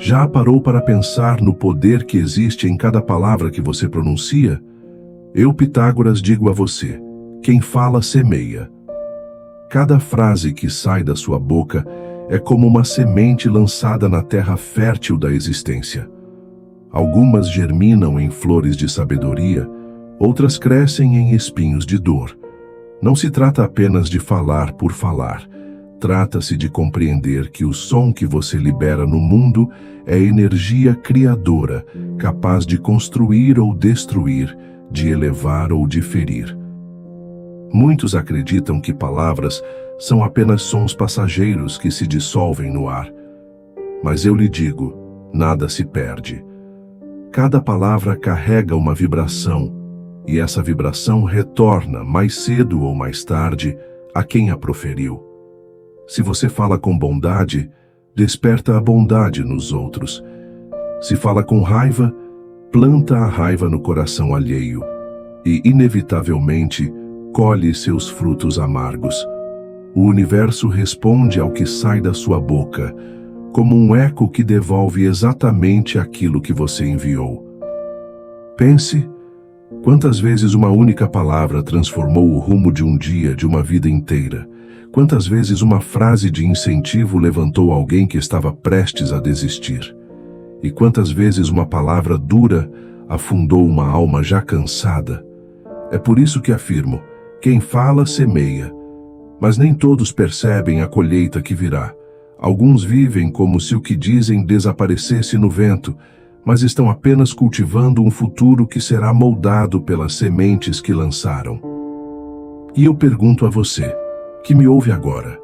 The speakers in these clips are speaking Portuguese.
Já parou para pensar no poder que existe em cada palavra que você pronuncia? Eu, Pitágoras, digo a você: quem fala semeia. Cada frase que sai da sua boca é como uma semente lançada na terra fértil da existência. Algumas germinam em flores de sabedoria, outras crescem em espinhos de dor. Não se trata apenas de falar por falar. Trata-se de compreender que o som que você libera no mundo é energia criadora, capaz de construir ou destruir, de elevar ou de ferir. Muitos acreditam que palavras são apenas sons passageiros que se dissolvem no ar. Mas eu lhe digo, nada se perde. Cada palavra carrega uma vibração, e essa vibração retorna, mais cedo ou mais tarde, a quem a proferiu. Se você fala com bondade, desperta a bondade nos outros. Se fala com raiva, planta a raiva no coração alheio e, inevitavelmente, colhe seus frutos amargos. O universo responde ao que sai da sua boca, como um eco que devolve exatamente aquilo que você enviou. Pense, quantas vezes uma única palavra transformou o rumo de um dia, de uma vida inteira? Quantas vezes uma frase de incentivo levantou alguém que estava prestes a desistir? E quantas vezes uma palavra dura afundou uma alma já cansada? É por isso que afirmo, quem fala semeia, mas nem todos percebem a colheita que virá. Alguns vivem como se o que dizem desaparecesse no vento, mas estão apenas cultivando um futuro que será moldado pelas sementes que lançaram. E eu pergunto a você, que me ouve agora,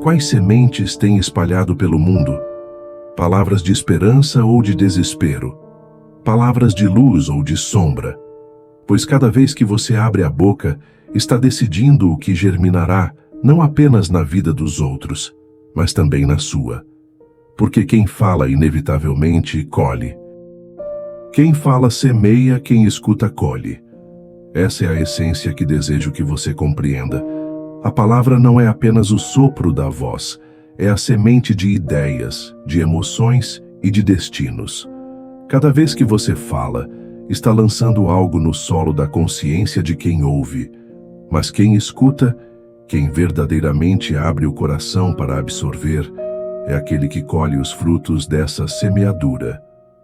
quais sementes tem espalhado pelo mundo? Palavras de esperança ou de desespero? Palavras de luz ou de sombra? Pois cada vez que você abre a boca, está decidindo o que germinará, não apenas na vida dos outros, mas também na sua. Porque quem fala inevitavelmente colhe. Quem fala semeia, quem escuta colhe. Essa é a essência que desejo que você compreenda. A palavra não é apenas o sopro da voz, é a semente de ideias, de emoções e de destinos. Cada vez que você fala, está lançando algo no solo da consciência de quem ouve. Mas quem escuta, quem verdadeiramente abre o coração para absorver, é aquele que colhe os frutos dessa semeadura.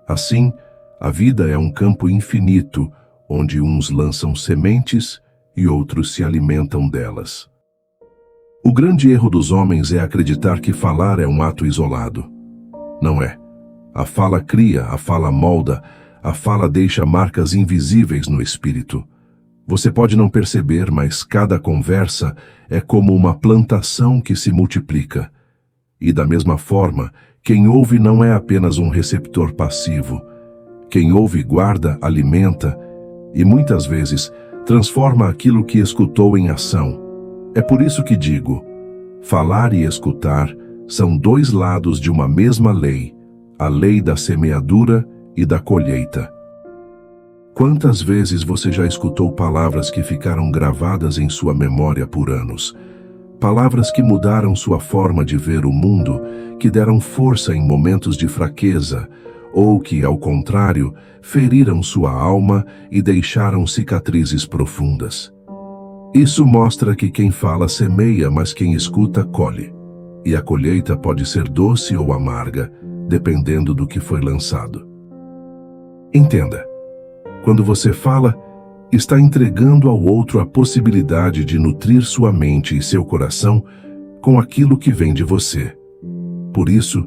Assim, a vida é um campo infinito, onde uns lançam sementes e outros se alimentam delas. O grande erro dos homens é acreditar que falar é um ato isolado. Não é. A fala cria, a fala molda, a fala deixa marcas invisíveis no espírito. Você pode não perceber, mas cada conversa é como uma plantação que se multiplica. E da mesma forma, quem ouve não é apenas um receptor passivo. Quem ouve guarda, alimenta e muitas vezes transforma aquilo que escutou em ação. É por isso que digo, falar e escutar são dois lados de uma mesma lei, a lei da semeadura e da colheita. Quantas vezes você já escutou palavras que ficaram gravadas em sua memória por anos? Palavras que mudaram sua forma de ver o mundo, que deram força em momentos de fraqueza, ou que, ao contrário, feriram sua alma e deixaram cicatrizes profundas. Isso mostra que quem fala semeia, mas quem escuta colhe. E a colheita pode ser doce ou amarga, dependendo do que foi lançado. Entenda. Quando você fala, está entregando ao outro a possibilidade de nutrir sua mente e seu coração com aquilo que vem de você. Por isso,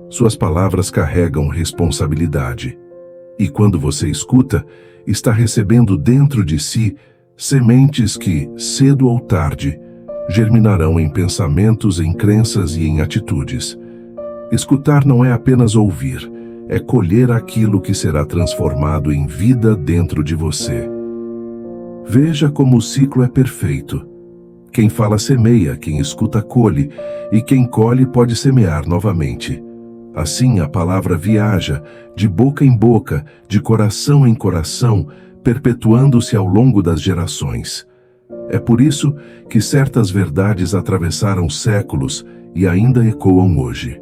suas palavras carregam responsabilidade. E quando você escuta, está recebendo dentro de si sementes que, cedo ou tarde, germinarão em pensamentos, em crenças e em atitudes. Escutar não é apenas ouvir, é colher aquilo que será transformado em vida dentro de você. Veja como o ciclo é perfeito. Quem fala semeia, quem escuta colhe, e quem colhe pode semear novamente. Assim a palavra viaja, de boca em boca, de coração em coração, perpetuando-se ao longo das gerações. É por isso que certas verdades atravessaram séculos e ainda ecoam hoje.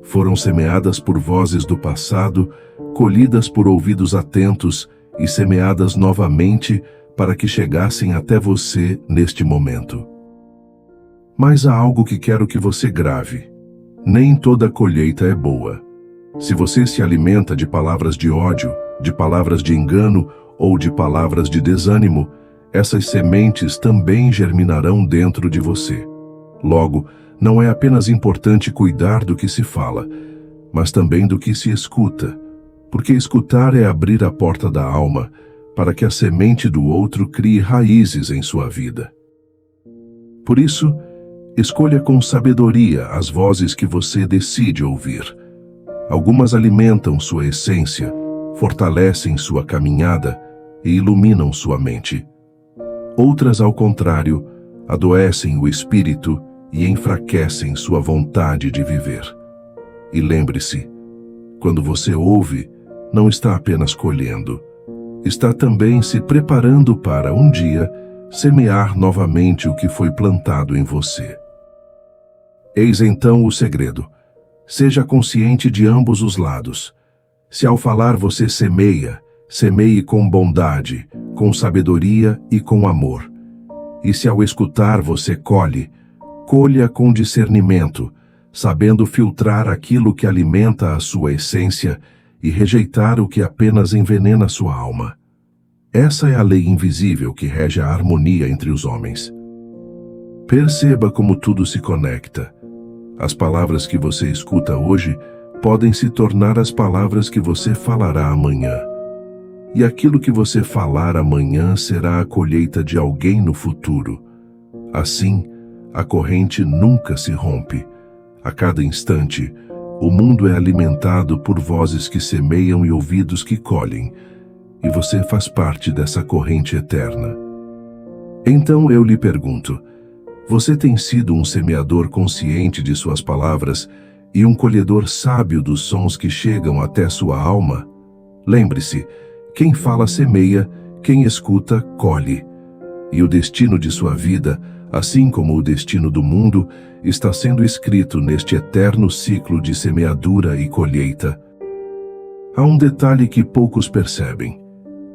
Foram semeadas por vozes do passado, colhidas por ouvidos atentos e semeadas novamente para que chegassem até você neste momento. Mas há algo que quero que você grave. Nem toda colheita é boa. Se você se alimenta de palavras de ódio, de palavras de engano ou de palavras de desânimo, essas sementes também germinarão dentro de você. Logo, não é apenas importante cuidar do que se fala, mas também do que se escuta, porque escutar é abrir a porta da alma para que a semente do outro crie raízes em sua vida. Por isso, escolha com sabedoria as vozes que você decide ouvir. Algumas alimentam sua essência, fortalecem sua caminhada e iluminam sua mente. Outras, ao contrário, adoecem o espírito e enfraquecem sua vontade de viver. E lembre-se, quando você ouve, não está apenas colhendo, está também se preparando para, um dia, semear novamente o que foi plantado em você. Eis então o segredo. Seja consciente de ambos os lados. Se ao falar você semeia, semeie com bondade, com sabedoria e com amor. E se ao escutar você colhe, colha com discernimento, sabendo filtrar aquilo que alimenta a sua essência e rejeitar o que apenas envenena sua alma. Essa é a lei invisível que rege a harmonia entre os homens. Perceba como tudo se conecta. As palavras que você escuta hoje podem se tornar as palavras que você falará amanhã. E aquilo que você falar amanhã será a colheita de alguém no futuro. Assim, a corrente nunca se rompe. A cada instante, o mundo é alimentado por vozes que semeiam e ouvidos que colhem, e você faz parte dessa corrente eterna. Então eu lhe pergunto, você tem sido um semeador consciente de suas palavras e um colhedor sábio dos sons que chegam até sua alma? Lembre-se, quem fala semeia, quem escuta colhe. E o destino de sua vida, assim como o destino do mundo, está sendo escrito neste eterno ciclo de semeadura e colheita. Há um detalhe que poucos percebem.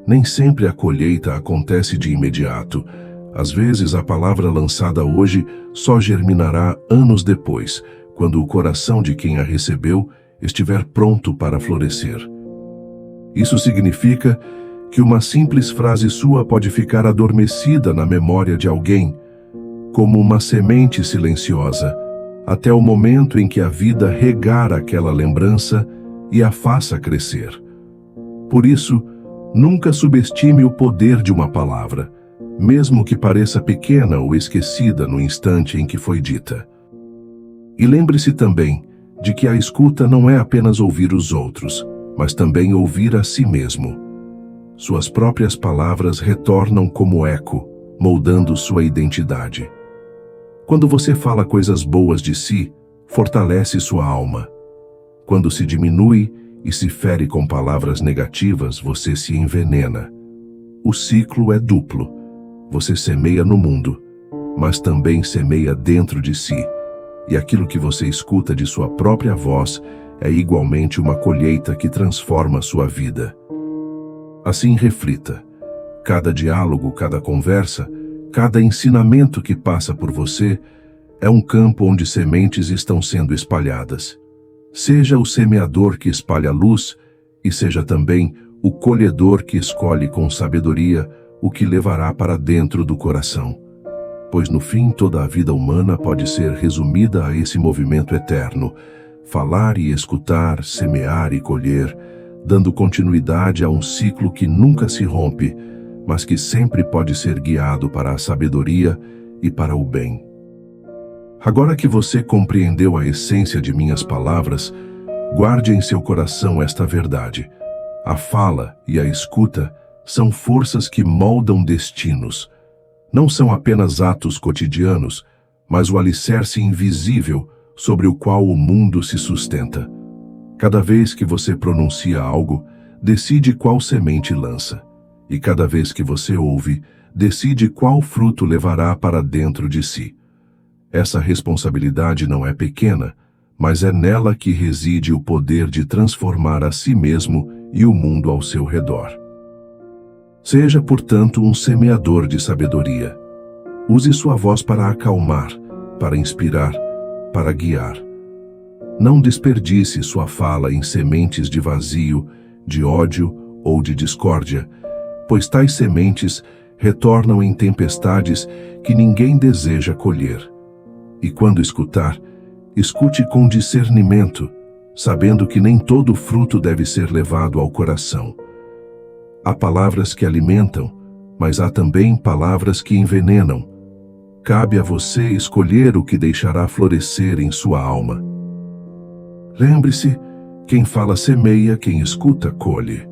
Nem sempre a colheita acontece de imediato. Às vezes, a palavra lançada hoje só germinará anos depois, quando o coração de quem a recebeu estiver pronto para florescer. Isso significa que uma simples frase sua pode ficar adormecida na memória de alguém, como uma semente silenciosa, até o momento em que a vida regar aquela lembrança e a faça crescer. Por isso, nunca subestime o poder de uma palavra, mesmo que pareça pequena ou esquecida no instante em que foi dita. E lembre-se também de que a escuta não é apenas ouvir os outros, mas também ouvir a si mesmo. Suas próprias palavras retornam como eco, moldando sua identidade. Quando você fala coisas boas de si, fortalece sua alma. Quando se diminui e se fere com palavras negativas, você se envenena. O ciclo é duplo. Você semeia no mundo, mas também semeia dentro de si. E aquilo que você escuta de sua própria voz é igualmente uma colheita que transforma sua vida. Assim, reflita. Cada diálogo, cada conversa, cada ensinamento que passa por você é um campo onde sementes estão sendo espalhadas. Seja o semeador que espalha luz e seja também o colhedor que escolhe com sabedoria o que levará para dentro do coração. Pois no fim toda a vida humana pode ser resumida a esse movimento eterno: falar e escutar, semear e colher, dando continuidade a um ciclo que nunca se rompe, mas que sempre pode ser guiado para a sabedoria e para o bem. Agora que você compreendeu a essência de minhas palavras, guarde em seu coração esta verdade. A fala e a escuta são forças que moldam destinos. Não são apenas atos cotidianos, mas o alicerce invisível sobre o qual o mundo se sustenta. Cada vez que você pronuncia algo, decide qual semente lança. E cada vez que você ouve, decide qual fruto levará para dentro de si. Essa responsabilidade não é pequena, mas é nela que reside o poder de transformar a si mesmo e o mundo ao seu redor. Seja, portanto, um semeador de sabedoria. Use sua voz para acalmar, para inspirar, para guiar. Não desperdice sua fala em sementes de vazio, de ódio ou de discórdia, pois tais sementes retornam em tempestades que ninguém deseja colher. E quando escutar, escute com discernimento, sabendo que nem todo fruto deve ser levado ao coração. Há palavras que alimentam, mas há também palavras que envenenam. Cabe a você escolher o que deixará florescer em sua alma. Lembre-se, quem fala semeia, quem escuta colhe.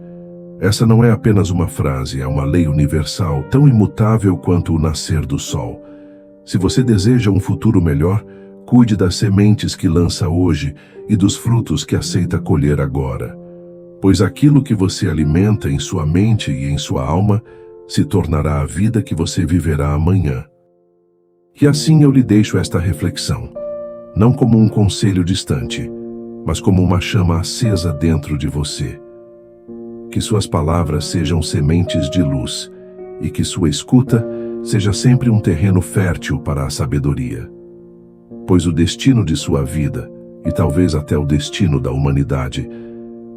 Essa não é apenas uma frase, é uma lei universal, tão imutável quanto o nascer do sol. Se você deseja um futuro melhor, cuide das sementes que lança hoje e dos frutos que aceita colher agora. Pois aquilo que você alimenta em sua mente e em sua alma se tornará a vida que você viverá amanhã. E assim eu lhe deixo esta reflexão, não como um conselho distante, mas como uma chama acesa dentro de você. Que suas palavras sejam sementes de luz e que sua escuta seja sempre um terreno fértil para a sabedoria. Pois o destino de sua vida, e talvez até o destino da humanidade,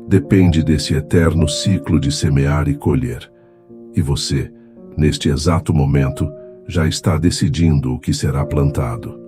depende desse eterno ciclo de semear e colher. E você, neste exato momento, já está decidindo o que será plantado.